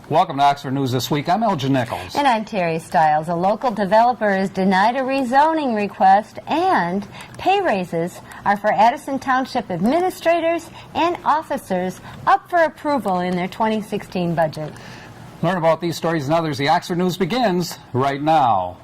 Welcome to Oxford News This Week. I'm Elgin Nichols. And I'm Terry Stiles. A local developer is denied a rezoning request, and pay raises are for Addison Township administrators and officers up for approval in their 2016 budget. Learn about these stories and others. The Oxford News begins right now.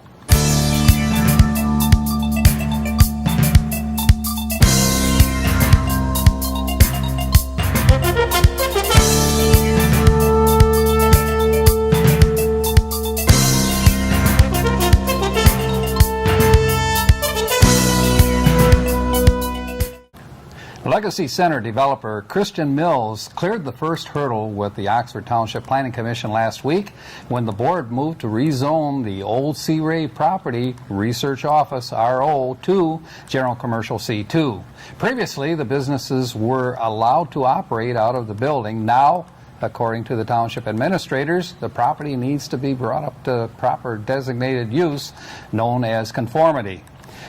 Legacy Center developer Christian Mills cleared the first hurdle with the Oxford Township Planning Commission last week when the board moved to rezone the old C. Ray property Research Office RO to General Commercial C2. Previously, the businesses were allowed to operate out of the building. Now, according to the township administrators, the property needs to be brought up to proper designated use known as conformity.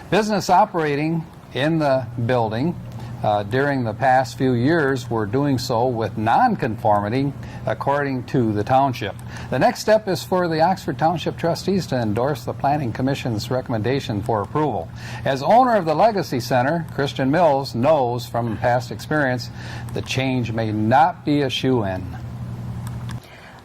Business operating in the building during the past few years were doing so with non-conformity, according to the township. The next step is for the Oxford Township trustees to endorse the Planning Commission's recommendation for approval. As owner of the Legacy Center, Christian Mills knows from past experience the change may not be a shoo-in.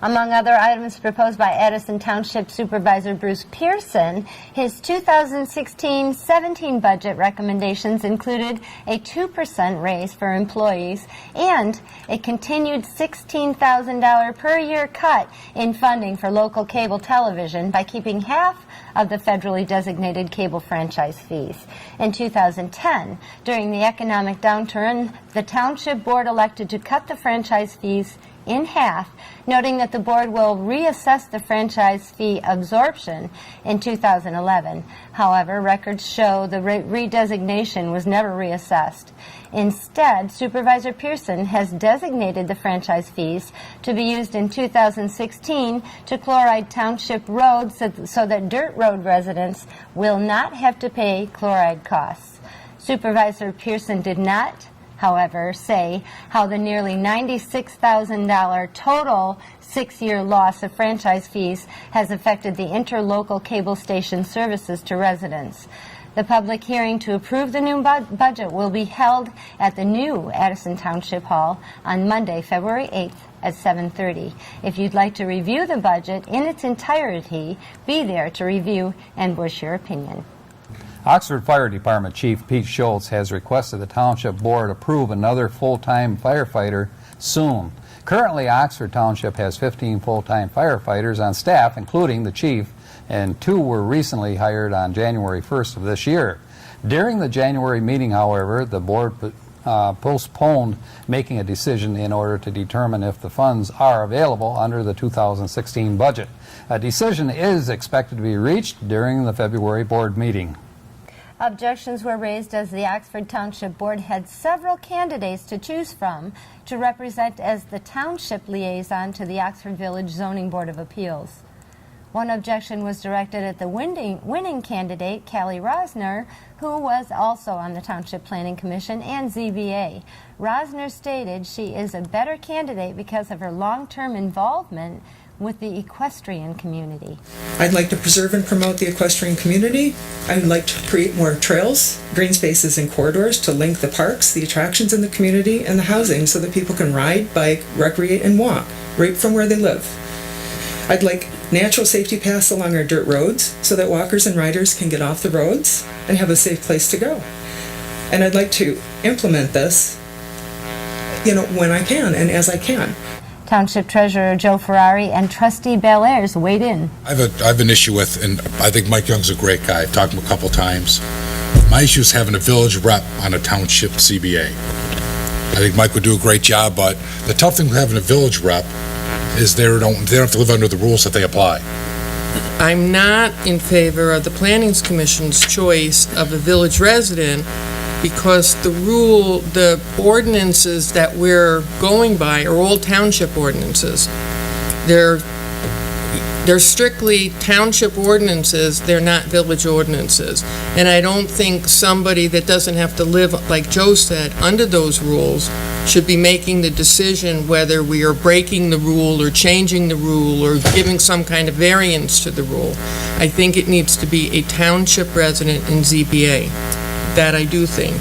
Among other items proposed by Addison Township Supervisor Bruce Pearson, his 2016-17 budget recommendations included a 2% raise for employees and a continued $16,000 per year cut in funding for local cable television by keeping half of the federally designated cable franchise fees. In 2010, during the economic downturn, the Township Board elected to cut the franchise fees in half, noting that the board will reassess the franchise fee absorption in 2011. However, records show the redesignation was never reassessed. Instead, Supervisor Pearson has designated the franchise fees to be used in 2016 to chloride township roads so that dirt road residents will not have to pay chloride costs. Supervisor Pearson did not, however, say how the nearly $96,000 total 6-year loss of franchise fees has affected the interlocal cable station services to residents. The public hearing to approve the new budget will be held at the new Addison Township Hall on Monday, February 8th at 7:30. If you'd like to review the budget in its entirety, be there to review and voice your opinion. Oxford Fire Department Chief Pete Schultz has requested the Township Board approve another full-time firefighter soon. Currently, Oxford Township has 15 full-time firefighters on staff, including the chief, and 2 were recently hired on January 1st of this year. During the January meeting, however, the board postponed making a decision in order to determine if the funds are available under the 2016 budget. A decision is expected to be reached during the February board meeting. Objections were raised as the Oxford Township Board had several candidates to choose from to represent as the township liaison to the Oxford Village Zoning Board of Appeals. One objection was directed at the winning candidate, Callie Rosner, who was also on the Township Planning Commission and ZBA. Rosner stated she is a better candidate because of her long-term involvement with the equestrian community. I'd like to preserve and promote the equestrian community. I'd like to create more trails, green spaces, and corridors to link the parks, the attractions in the community, and the housing so that people can ride, bike, recreate, and walk right from where they live. I'd like natural safety paths along our dirt roads so that walkers and riders can get off the roads and have a safe place to go. And I'd like to implement this, when I can and as I can. Township Treasurer Joe Ferrari and Trustee Bellairs weighed in. I have an issue with, and I think Mike Young's a great guy. I've talked to him a couple times. My issue is having a village rep on a township CBA. I think Mike would do a great job, but the tough thing with having a village rep is they don't have to live under the rules that they apply. I'm not in favor of the Planning Commission's choice of a village resident because the ordinances that we're going by are all township ordinances. They're strictly township ordinances, they're not village ordinances. And I don't think somebody that doesn't have to live, like Joe said, under those rules should be making the decision whether we are breaking the rule or changing the rule or giving some kind of variance to the rule. I think it needs to be a township resident in ZBA. That I do think.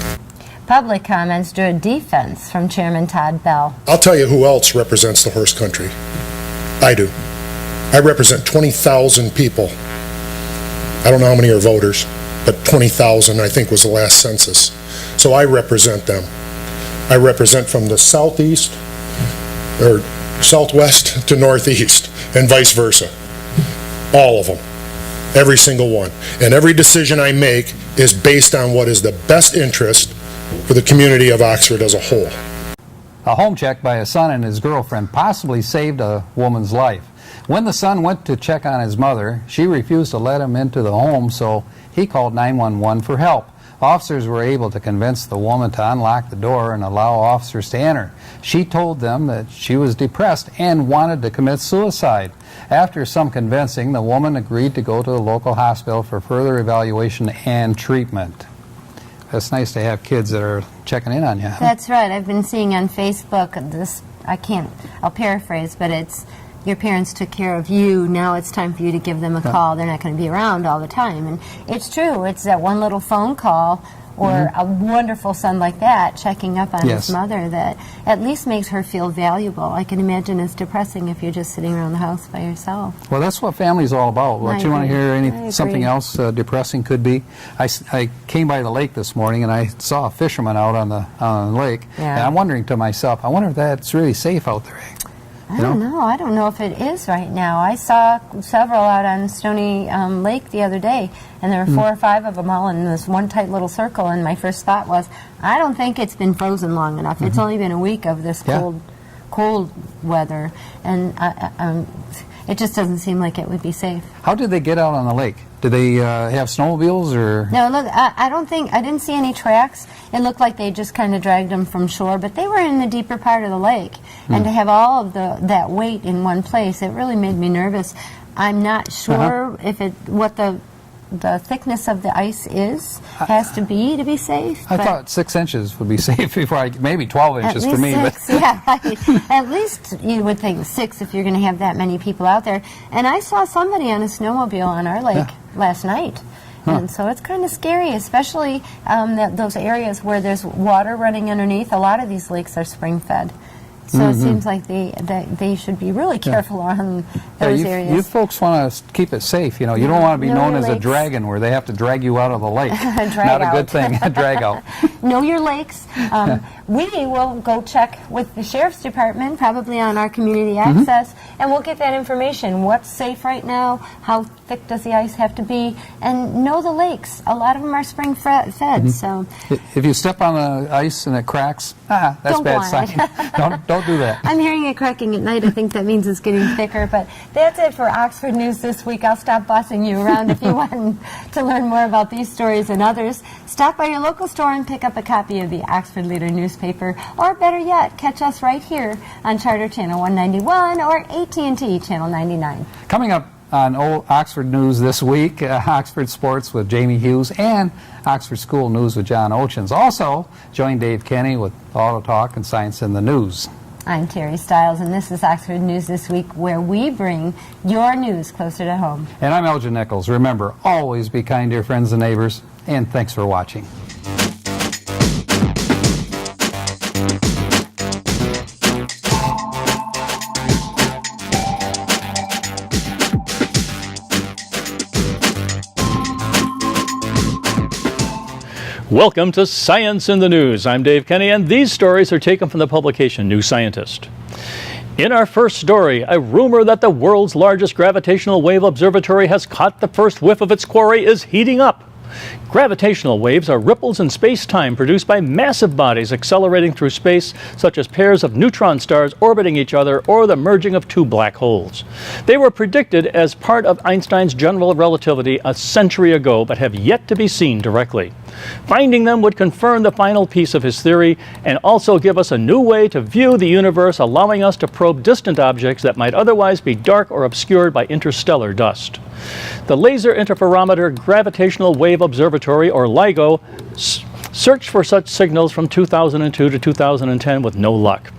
Public comments drew a defense from Chairman Todd Bell. I'll tell you who else represents the horse country. I do. I represent 20,000 people. I don't know how many are voters, but 20,000 I think was the last census. So I represent them. I represent from the southeast or southwest to northeast and vice versa. All of them. Every single one. And every decision I make is based on what is the best interest for the community of Oxford as a whole. A home check by a son and his girlfriend possibly saved a woman's life. When the son went to check on his mother, she refused to let him into the home, so he called 911 for help. Officers were able to convince the woman to unlock the door and allow officers to enter. She told them that she was depressed and wanted to commit suicide. After some convincing, the woman agreed to go to a local hospital for further evaluation and treatment. It's nice to have kids that are checking in on you. That's right. I've been seeing on Facebook this, I'll paraphrase, but it's your parents took care of you, now it's time for you to give them a call. They're not going to be around all the time. And it's true. It's that one little phone call or a wonderful son like that checking up on his mother that at least makes her feel valuable. I can imagine it's depressing if you're just sitting around the house by yourself. Well, that's what family's all about. I You want to agree. hear I something agree. else depressing could be? I came by the lake this morning and I saw a fisherman out on the lake. Yeah. And I'm wondering to myself, I wonder if that's really safe out there. I don't know. I don't know if it is right now. I saw several out on Stony Lake the other day, and there were 4 or 5 of them all in this one tight little circle, and my first thought was, I don't think it's been frozen long enough. It's only been a week of this cold weather, and it just doesn't seem like it would be safe. How did they get out on the lake? Did they have snowmobiles or? No, look, I didn't see any tracks. It looked like they just kind of dragged them from shore, but they were in the deeper part of the lake. And to have all of that weight in one place, it really made me nervous. I'm not sure what the thickness of the ice has to be safe. I but thought 6 inches would be safe before maybe 12 at inches least for me. 6, yeah, right. At least you would think 6 if you're going to have that many people out there. And I saw somebody on a snowmobile on our lake last night. And so it's kind of scary, especially those areas where there's water running underneath. A lot of these lakes are spring-fed. So it seems like they should be really careful on those areas. You folks want to keep it safe. You don't want to be Know known your as a lakes. dragon where they have to drag you out of the lake. Drag Not a out. good thing. Drag out. Know your lakes. We will go check with the Sheriff's Department, probably on our community access, and we'll get that information. What's safe right now? How thick does the ice have to be? And know the lakes. A lot of them are spring fed. So If you step on the ice and it cracks, that's Don't bad go on sign. Don't do that. I'm hearing it cracking at night. I think that means it's getting thicker. But that's it for Oxford News this week. I'll stop bossing you around. If you want to learn more about these stories and others, stop by your local store and pick up a copy of the Oxford Leader newspaper. Or better yet, catch us right here on Charter Channel 191 or AT&T Channel 99. Coming up on Oxford News this week, Oxford Sports with Jamie Hughes and Oxford School News with John Ochins. Also, join Dave Kenny with Auto Talk and Science in the News. I'm Terry Stiles, and this is Oxford News This Week, where we bring your news closer to home. And I'm Elgin Nichols. Remember, always be kind to your friends and neighbors, and thanks for watching. Welcome to Science in the News. I'm Dave Kenny, and these stories are taken from the publication New Scientist. In our first story, a rumor that the world's largest gravitational wave observatory has caught the first whiff of its quarry is heating up. Gravitational waves are ripples in space-time produced by massive bodies accelerating through space, such as pairs of neutron stars orbiting each other or the merging of 2 black holes. They were predicted as part of Einstein's general relativity a century ago, but have yet to be seen directly. Finding them would confirm the final piece of his theory and also give us a new way to view the universe, allowing us to probe distant objects that might otherwise be dark or obscured by interstellar dust. The Laser Interferometer Gravitational Wave Observatory, or LIGO, searched for such signals from 2002 to 2010 with no luck.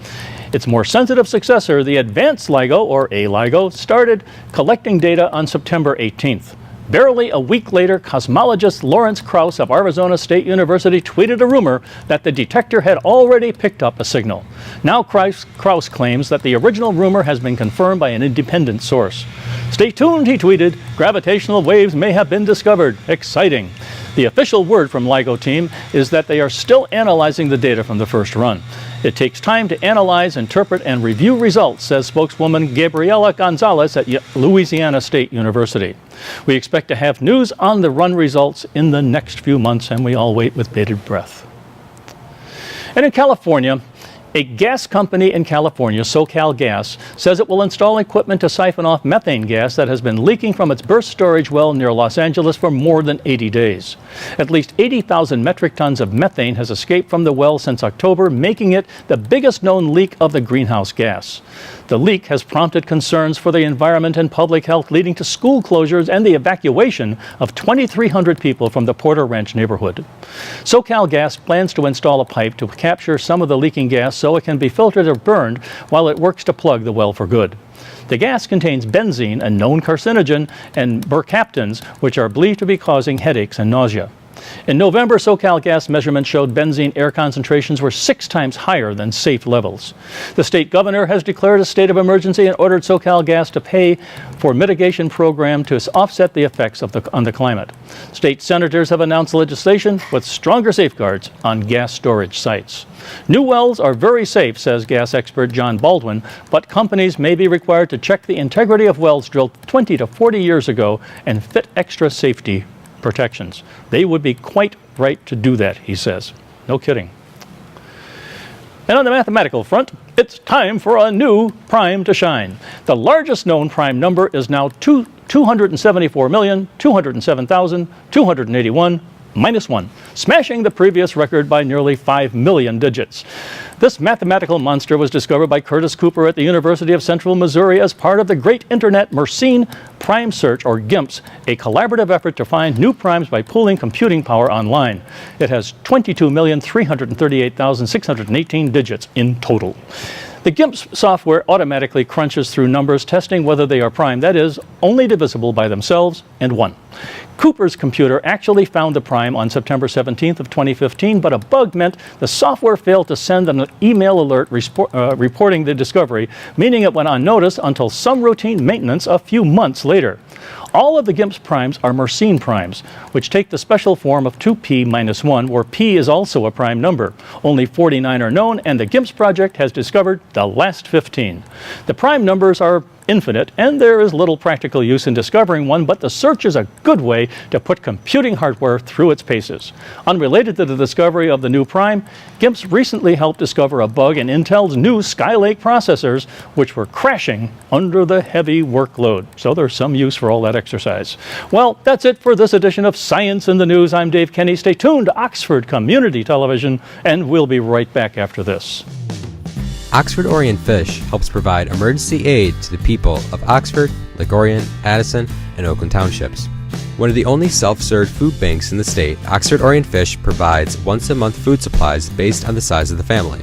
Its more sensitive successor, the Advanced LIGO, or A-LIGO, started collecting data on September 18th. Barely a week later, cosmologist Lawrence Krauss of Arizona State University tweeted a rumor that the detector had already picked up a signal. Now Krauss claims that the original rumor has been confirmed by an independent source. Stay tuned, he tweeted. Gravitational waves may have been discovered. Exciting. The official word from LIGO team is that they are still analyzing the data from the first run. It takes time to analyze, interpret, and review results, says spokeswoman Gabriela Gonzalez at Louisiana State University. We expect to have news on the run results in the next few months, and we all wait with bated breath. And in California, a gas company in California, SoCal Gas, says it will install equipment to siphon off methane gas that has been leaking from its burst storage well near Los Angeles for more than 80 days. At least 80,000 metric tons of methane has escaped from the well since October, making it the biggest known leak of the greenhouse gas. The leak has prompted concerns for the environment and public health, leading to school closures and the evacuation of 2,300 people from the Porter Ranch neighborhood. SoCal Gas plans to install a pipe to capture some of the leaking gas so it can be filtered or burned while it works to plug the well for good. The gas contains benzene, a known carcinogen, and mercaptans, which are believed to be causing headaches and nausea. In November, SoCal Gas measurements showed benzene air concentrations were 6 times higher than safe levels. The state governor has declared a state of emergency and ordered SoCal Gas to pay for a mitigation program to offset the effects on the climate. State senators have announced legislation with stronger safeguards on gas storage sites. New wells are very safe, says gas expert John Baldwin, but companies may be required to check the integrity of wells drilled 20 to 40 years ago and fit extra safety protections. They would be quite right to do that, he says. No kidding. And on the mathematical front, it's time for a new prime to shine. The largest known prime number is now 274,207,281 minus 1, smashing the previous record by nearly 5 million digits. This mathematical monster was discovered by Curtis Cooper at the University of Central Missouri as part of the Great Internet Mersenne Prime Search, or GIMPS, a collaborative effort to find new primes by pooling computing power online. It has 22,338,618 digits in total. The GIMPS software automatically crunches through numbers, testing whether they are prime, that is, only divisible by themselves and 1. Cooper's computer actually found the prime on September 17th of 2015, but a bug meant the software failed to send an email alert reporting the discovery, meaning it went unnoticed until some routine maintenance a few months later. All of the GIMPS primes are Mersenne primes, which take the special form of 2p minus 1, where p is also a prime number. Only 49 are known, and the GIMPS project has discovered the last 15. The prime numbers are infinite, and there is little practical use in discovering one, but the search is a good way to put computing hardware through its paces. Unrelated to the discovery of the new prime, GIMPS recently helped discover a bug in Intel's new Skylake processors, which were crashing under the heavy workload. So there's some use for all that exercise. Well, that's it for this edition of Science in the News. I'm Dave Kenny. Stay tuned to Oxford Community Television, and we'll be right back after this. Oxford Orient Fish helps provide emergency aid to the people of Oxford, Ligorian, Addison, and Oakland Townships. One of the only self-served food banks in the state, Oxford Orient Fish provides once-a-month food supplies based on the size of the family.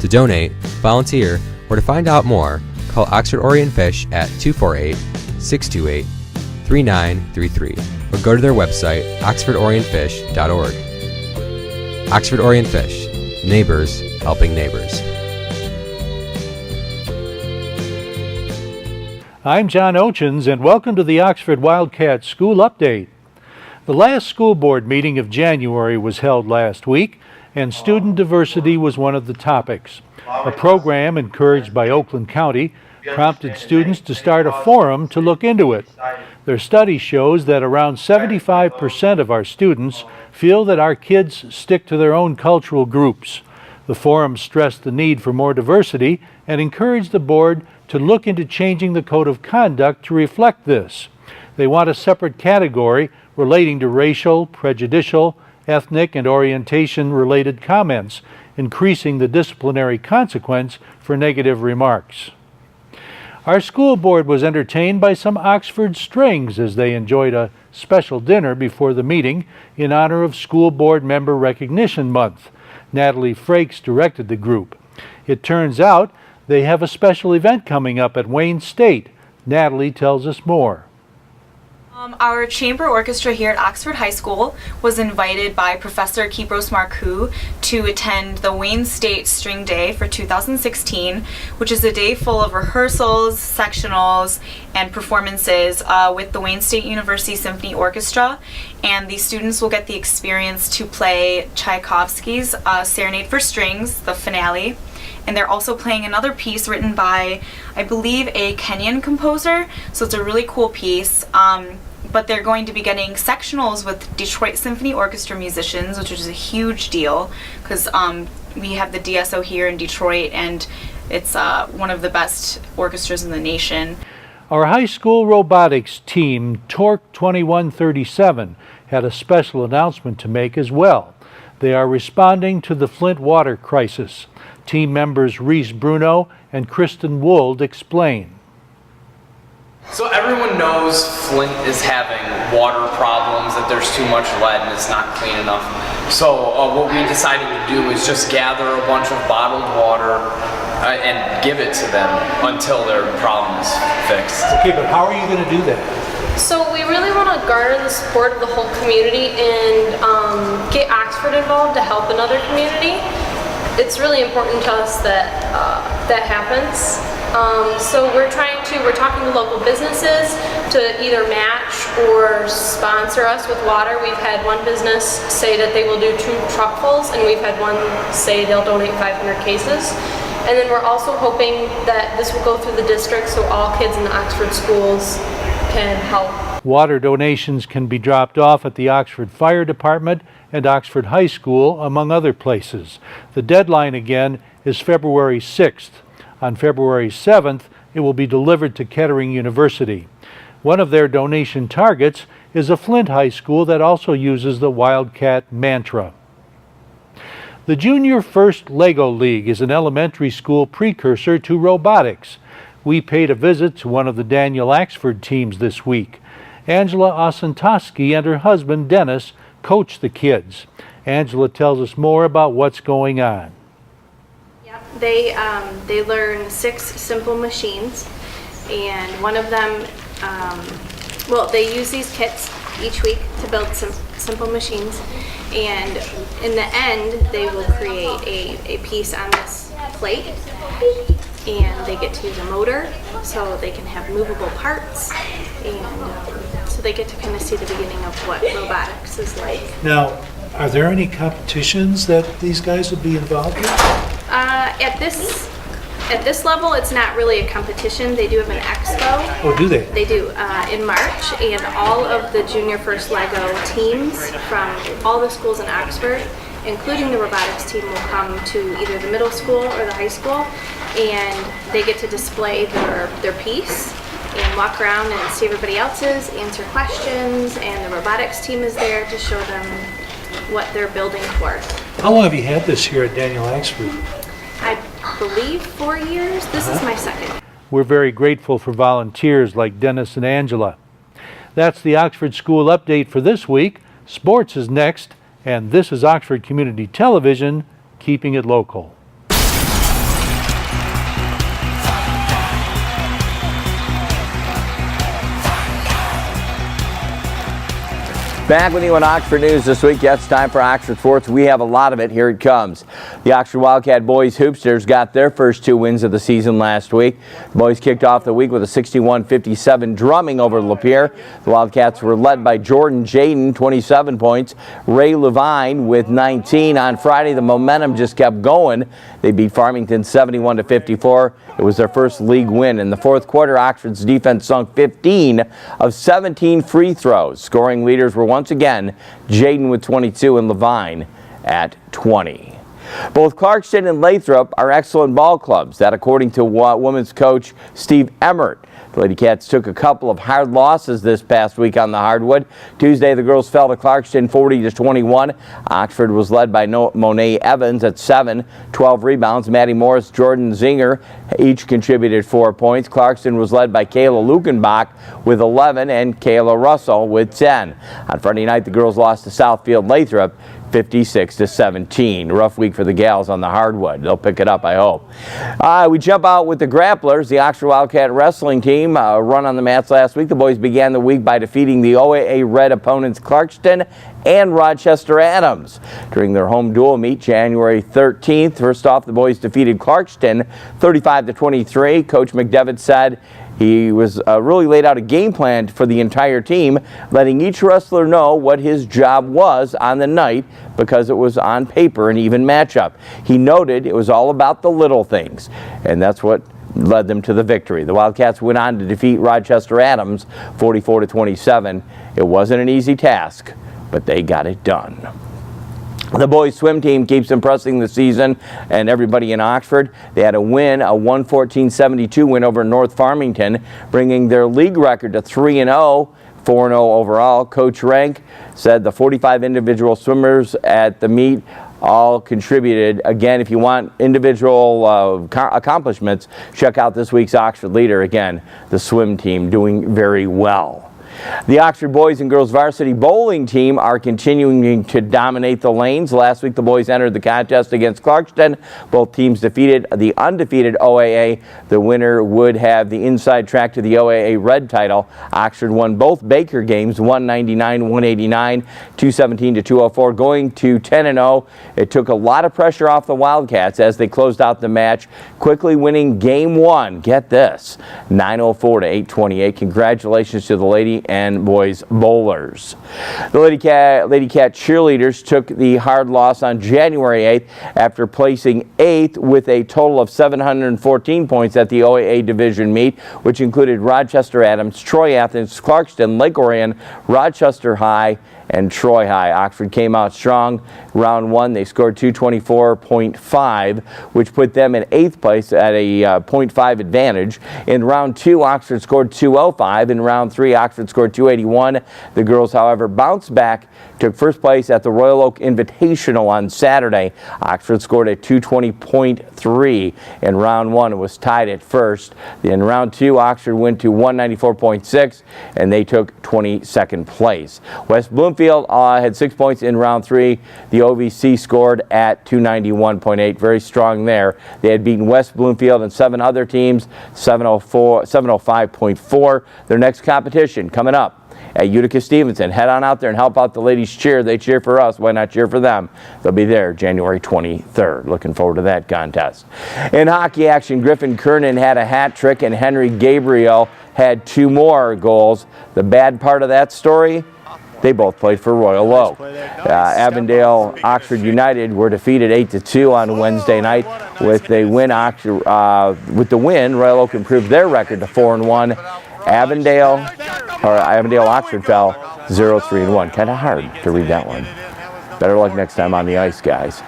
To donate, volunteer, or to find out more, call Oxford Orient Fish at 248-628-3933 or go to their website, oxfordorientfish.org. Oxford Orient Fish, neighbors helping neighbors. I'm John Ochins, and welcome to the Oxford Wildcat School Update. The last school board meeting of January was held last week, and student diversity was one of the topics. A program encouraged by Oakland County prompted students to start a forum to look into it. Their study shows that around 75% of our students feel that our kids stick to their own cultural groups. The forum stressed the need for more diversity and encouraged the board to look into changing the code of conduct to reflect this. They want a separate category relating to racial, prejudicial, ethnic and orientation-related comments, increasing the disciplinary consequence for negative remarks. Our school board was entertained by some Oxford Strings as they enjoyed a special dinner before the meeting in honor of School Board Member Recognition Month. Natalie Frakes directed the group. It turns out they have a special event coming up at Wayne State. Natalie tells us more. Our chamber orchestra here at Oxford High School was invited by Professor Kipros Marcoux to attend the Wayne State String Day for 2016, which is a day full of rehearsals, sectionals, and performances with the Wayne State University Symphony Orchestra. And the students will get the experience to play Tchaikovsky's Serenade for Strings, the finale. And they're also playing another piece written by, I believe, a Kenyan composer. So it's a really cool piece. But they're going to be getting sectionals with Detroit Symphony Orchestra musicians, which is a huge deal because we have the DSO here in Detroit, and it's one of the best orchestras in the nation. Our high school robotics team, Torque 2137, had a special announcement to make as well. They are responding to the Flint water crisis. Team members Reese Bruno and Kristen Wold explain. So everyone knows Flint is having water problems, that there's too much lead and it's not clean enough. So what we decided to do is just gather a bunch of bottled water and give it to them until their problem is fixed. Okay, but how are you going to do that? So we really want to garner the support of the whole community and get Oxford involved to help another community. It's really important to us that that happens. So we're talking to local businesses to either match or sponsor us with water. We've had one business say that they will do 2 truckfuls, and we've had one say they'll donate 500 cases. And then we're also hoping that this will go through the district so all kids in the Oxford schools can help. Water donations can be dropped off at the Oxford Fire Department and Oxford High School, among other places. The deadline again is February 6th. On February 7th, it will be delivered to Kettering University. One of their donation targets is a Flint High School that also uses the Wildcat mantra. The Junior First Lego League is an elementary school precursor to robotics. We paid a visit to one of the Daniel Axford teams this week. Angela Osentoski and her husband Dennis coach the kids. Angela tells us more about what's going on. They learn 6 simple machines, and one of them, they use these kits each week to build some simple machines, and in the end they will create a piece on this plate, and they get to use a motor so they can have movable parts, and so they get to kind of see the beginning of what robotics is like. Now, are there any competitions that these guys would be involved in? At this level, it's not really a competition. They do have an expo. Oh, do they? They do in March, and all of the Junior First Lego teams from all the schools in Oxford, including the robotics team, will come to either the middle school or the high school, and they get to display their piece and walk around and see everybody else's, answer questions, and the robotics team is there to show them what they're building for. How long have you had this here at Daniel Axford? I believe 4 years. This is my second. We're very grateful for volunteers like Dennis and Angela. That's the Oxford School Update for this week. Sports is next, and this is Oxford Community Television, keeping it local. Back with you on Oxford News this week. Yes, time for Oxford Sports. We have a lot of it. Here it comes. The Oxford Wildcat boys hoopsters got their first 2 wins of the season last week. The boys kicked off the week with a 61-57 drumming over Lapeer. The Wildcats were led by Jordan Jaden, 27 points. Ray Levine with 19. On Friday, the momentum just kept going. They beat Farmington 71-54. It was their first league win. In the fourth quarter, Oxford's defense sunk 15 of 17 free throws. Scoring leaders were once again Jaden with 22 and Levine at 20. Both Clarkston and Lathrop are excellent ball clubs. That according to women's coach Steve Emmert. The Lady Cats took a couple of hard losses this past week on the hardwood. Tuesday, the girls fell to Clarkston 40-21. Oxford was led by Monet Evans at 7, 12 rebounds. Maddie Morris, Jordan Zinger each contributed 4 points. Clarkston was led by Kayla Lukenbach with 11 and Kayla Russell with 10. On Friday night, the girls lost to Southfield Lathrop 56-17. Rough week for the gals on the hardwood. They'll pick it up, I hope. We jump out with the Grapplers, the Oxford Wildcat wrestling team. Run on the mats last week. The boys began the week by defeating the OAA Red opponents Clarkston and Rochester Adams. During their home dual meet January 13th, first off, the boys defeated Clarkston 35-23. Coach McDevitt said he was really laid out a game plan for the entire team, letting each wrestler know what his job was on the night because it was on paper an even matchup. He noted it was all about the little things, and that's what led them to the victory. The Wildcats went on to defeat Rochester Adams 44-27. It wasn't an easy task, but they got it done. The boys swim team keeps impressing this season and everybody in Oxford. They had a win, a 114-72 win over North Farmington, bringing their league record to 3-0, 4-0 overall. Coach Rank said the 45 individual swimmers at the meet all contributed. Again, if you want individual accomplishments, check out this week's Oxford leader. Again, the swim team doing very well. The Oxford boys and girls varsity bowling team are continuing to dominate the lanes. Last week, the boys entered the contest against Clarkston. Both teams defeated the undefeated OAA. The winner would have the inside track to the OAA Red title. Oxford won both Baker games, 199-189, 217-204, going to 10-0. It took a lot of pressure off the Wildcats as they closed out the match, quickly winning game one. Get this, 904-828. Congratulations to the lady and boys bowlers. The Lady Cat cheerleaders took the hard loss on January 8th after placing 8th with a total of 714 points at the OAA division meet, which included Rochester Adams, Troy Athens, Clarkston, Lake Orion, Rochester High, and Troy High. Oxford came out strong. Round one, they scored 224.5, which put them in 8th place at a .5 advantage. In round two, Oxford scored 205. In round three, Oxford scored 281. The girls, however, bounced back, took first place at the Royal Oak Invitational on Saturday. Oxford scored a 220.3 in round one and was tied at first. In round two, Oxford went to 194.6, and they took 22nd place. West Bloomfield had 6 points in round three. The OVC scored at 291.8, very strong there. They had beaten West Bloomfield and 7 other teams, 705.4. Their next competition coming up at Utica Stevenson. Head on out there and help out the ladies cheer. They cheer for us. Why not cheer for them? They'll be there January 23rd. Looking forward to that contest. In hockey action, Griffin Kernan had a hat trick and Henry Gabriel had 2 more goals. The bad part of that story, they both played for Royal Oak. Avondale Oxford United were defeated 8-2 on Wednesday night. With the win, Royal Oak improved their record to 4-1. Avondale Oxford fell 0-3-1. Kind of hard to read that one. Better luck next time on the ice, guys.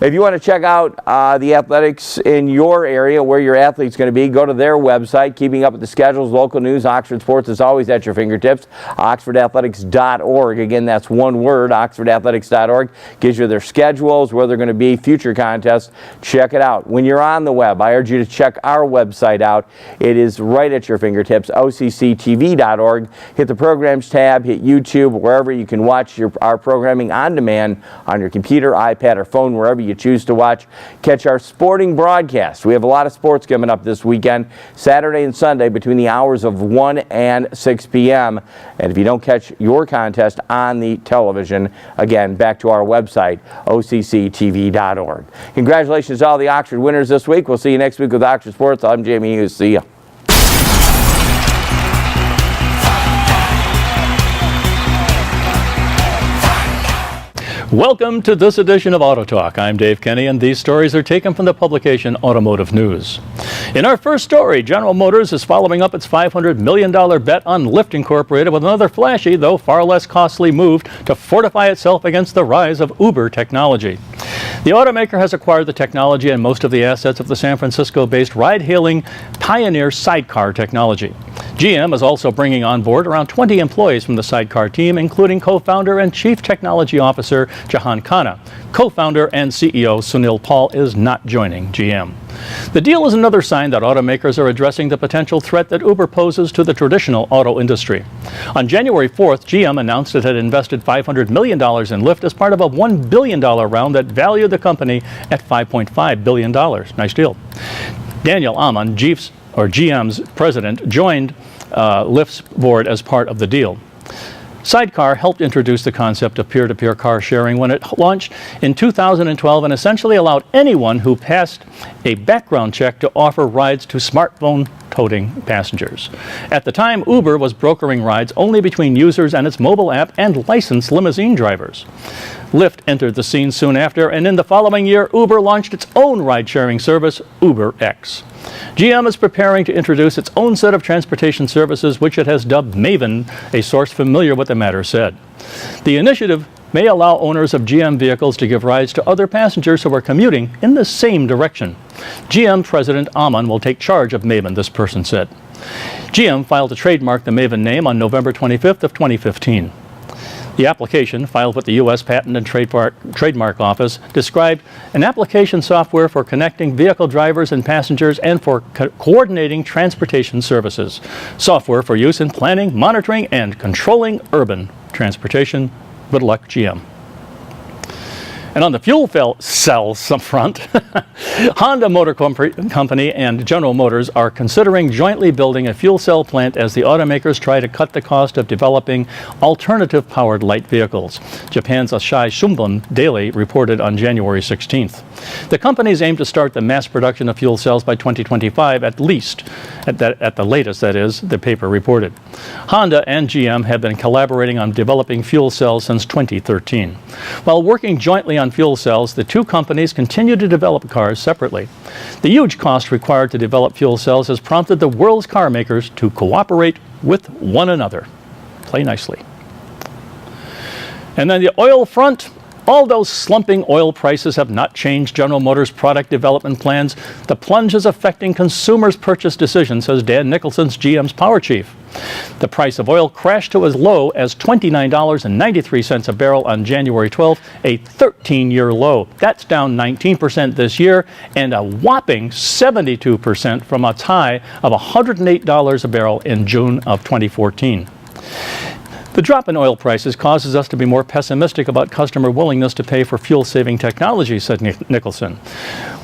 If you want to check out the athletics in your area, where your athlete's going to be, go to their website. Keeping up with the schedules, local news, Oxford sports is always at your fingertips. OxfordAthletics.org. Again, that's one word, OxfordAthletics.org. Gives you their schedules, where they're going to be, future contests. Check it out. When you're on the web, I urge you to check our website out. It is right at your fingertips, OCCTV.org. Hit the programs tab, hit YouTube, wherever you can watch our programming on demand on your computer, iPad, or phone, wherever you choose to watch. Catch our sporting broadcast. We have a lot of sports coming up this weekend, Saturday and Sunday, between the hours of 1 and 6 p.m. And if you don't catch your contest on the television, again, back to our website, OCCTV.org. Congratulations to all the Oxford winners this week. We'll see you next week with Oxford Sports. I'm Jamie Hughes. See ya. Welcome to this edition of Auto Talk. I'm Dave Kenny, and these stories are taken from the publication Automotive News. In our first story, General Motors is following up its $500 million bet on Lyft Incorporated with another flashy, though far less costly move to fortify itself against the rise of Uber technology. The automaker has acquired the technology and most of the assets of the San Francisco-based ride-hailing Pioneer Sidecar technology. GM is also bringing on board around 20 employees from the Sidecar team, including co-founder and chief technology officer Jahan Khanna. Co-founder and CEO Sunil Paul is not joining GM. The deal is another sign that automakers are addressing the potential threat that Uber poses to the traditional auto industry. On January 4th, GM announced it had invested $500 million in Lyft as part of a $1 billion round that valued the company at $5.5 billion. Nice deal. Daniel Ammann, GM's president, joined Lyft's board as part of the deal. Sidecar helped introduce the concept of peer-to-peer car sharing when it launched in 2012 and essentially allowed anyone who passed a background check to offer rides to smartphone-toting passengers. At the time, Uber was brokering rides only between users and its mobile app and licensed limousine drivers. Lyft entered the scene soon after, and in the following year, Uber launched its own ride-sharing service, UberX. GM is preparing to introduce its own set of transportation services, which it has dubbed Maven, a source familiar with the matter said. The initiative may allow owners of GM vehicles to give rides to other passengers who are commuting in the same direction. GM President Ammann will take charge of Maven, this person said. GM filed to trademark the Maven name on November 25th of 2015. The application, filed with the U.S. Patent and Trademark Office, described an application software for connecting vehicle drivers and passengers and for coordinating transportation services. Software for use in planning, monitoring, and controlling urban transportation. Good luck, GM. And on the fuel cells front, Honda Motor Company and General Motors are considering jointly building a fuel cell plant as the automakers try to cut the cost of developing alternative-powered light vehicles. Japan's Asahi Shimbun Daily reported on January 16th. The companies aim to start the mass production of fuel cells by 2025 at least, at the latest, that is, the paper reported. Honda and GM have been collaborating on developing fuel cells since 2013. While working jointly on fuel cells, the two companies continue to develop cars separately. The huge cost required to develop fuel cells has prompted the world's car makers to cooperate with one another. Play nicely. And then the oil front. Although slumping oil prices have not changed General Motors' product development plans, the plunge is affecting consumers' purchase decisions, says Dan Nicholson, GM's power chief. The price of oil crashed to as low as $29.93 a barrel on January 12th, a 13-year low. That's down 19% this year and a whopping 72% from its high of $108 a barrel in June of 2014. The drop in oil prices causes us to be more pessimistic about customer willingness to pay for fuel-saving technology, said Nicholson.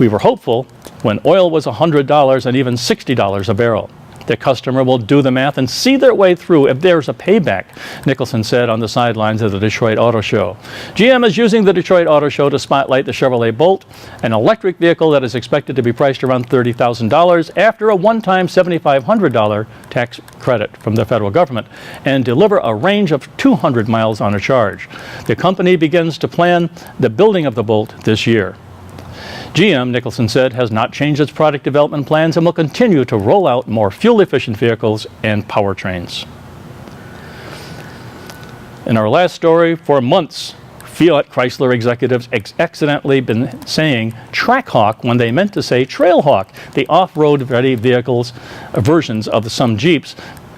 We were hopeful when oil was $100 and even $60 a barrel. The customer will do the math and see their way through if there's a payback, Nicholson said on the sidelines of the Detroit Auto Show. GM is using the Detroit Auto Show to spotlight the Chevrolet Bolt, an electric vehicle that is expected to be priced around $30,000 after a one-time $7,500 tax credit from the federal government, and deliver a range of 200 miles on a charge. The company begins to plan the building of the Bolt this year. GM, Nicholson said, has not changed its product development plans and will continue to roll out more fuel-efficient vehicles and powertrains. In our last story, for months, Fiat Chrysler executives accidentally been saying Trackhawk when they meant to say Trailhawk, the off-road ready vehicles versions of some Jeeps,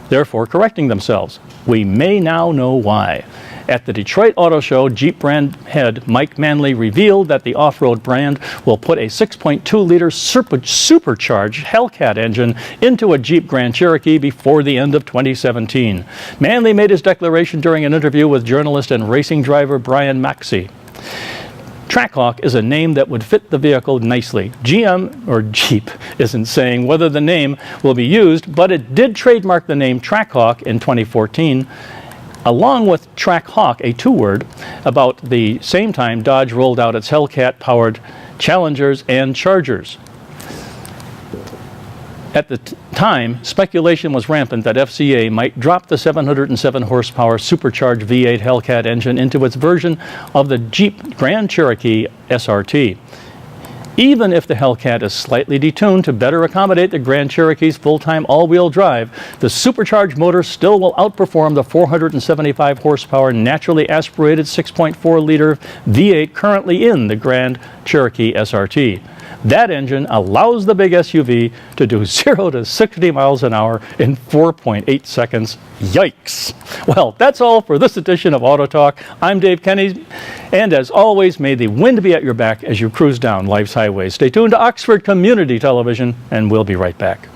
therefore correcting themselves. We may now know why. At the Detroit Auto Show, Jeep brand head Mike Manley revealed that the off-road brand will put a 6.2-liter supercharged Hellcat engine into a Jeep Grand Cherokee before the end of 2017. Manley made his declaration during an interview with journalist and racing driver Brian Maxey. Trackhawk is a name that would fit the vehicle nicely. GM, or Jeep, isn't saying whether the name will be used, but it did trademark the name Trackhawk in 2014. Along with Trackhawk, a two-word, about the same time Dodge rolled out its Hellcat-powered Challengers and Chargers. At the time, speculation was rampant that FCA might drop the 707-horsepower supercharged V8 Hellcat engine into its version of the Jeep Grand Cherokee SRT. Even if the Hellcat is slightly detuned to better accommodate the Grand Cherokee's full-time all-wheel drive, the supercharged motor still will outperform the 475 horsepower naturally aspirated 6.4-liter V8 currently in the Grand Cherokee SRT. That engine allows the big SUV to do 0 to 60 miles an hour in 4.8 seconds. Yikes! Well, that's all for this edition of Auto Talk. I'm Dave Kenny, and as always, may the wind be at your back as you cruise down life's highways. Stay tuned to Oxford Community Television, and we'll be right back.